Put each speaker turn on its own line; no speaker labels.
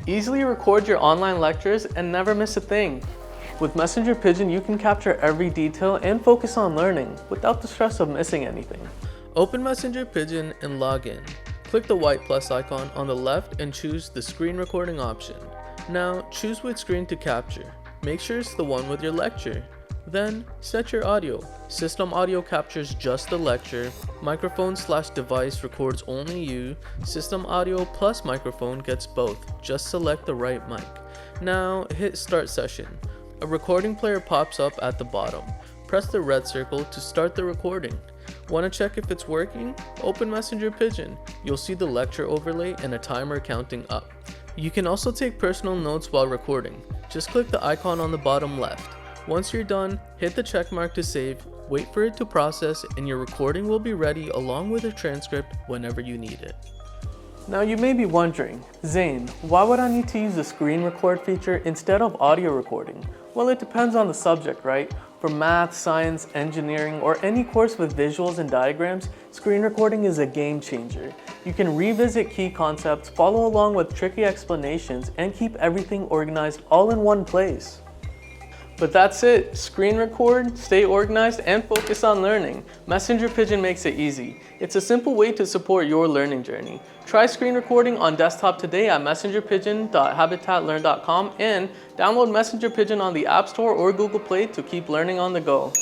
Easily record your online lectures and never miss a thing. With Messenger Pigeon, you can capture every detail and focus on learning without the stress of missing anything. Open Messenger Pigeon and log in. Click the white plus icon on the left and choose the screen recording option. Now choose which screen to capture. Make sure it's the one with your lecture. Then set your audio. System audio captures just the lecture. Microphone/device records only you. System audio plus microphone gets both. Just select the right mic. Now hit start session. A recording player pops up at the bottom. Press the red circle to start the recording. Want to check if it's working? Open Messenger Pigeon. You'll see the lecture overlay and a timer counting up. You can also take personal notes while recording. Just click the icon on the bottom left. Once you're done, hit the check mark to save, wait for it to process, and your recording will be ready along with a transcript whenever you need it. Now you may be wondering, Zane, why would I need to use the screen record feature instead of audio recording? Well, it depends on the subject, right? For math, science, engineering, or any course with visuals and diagrams, screen recording is a game changer. You can revisit key concepts, follow along with tricky explanations, and keep everything organized all in one place. But that's it. Screen record, stay organized, and focus on learning. Messenger Pigeon makes it easy. It's a simple way to support your learning journey. Try screen recording on desktop today at messengerpigeon.habitatlearn.com and download Messenger Pigeon on the App Store or Google Play to keep learning on the go.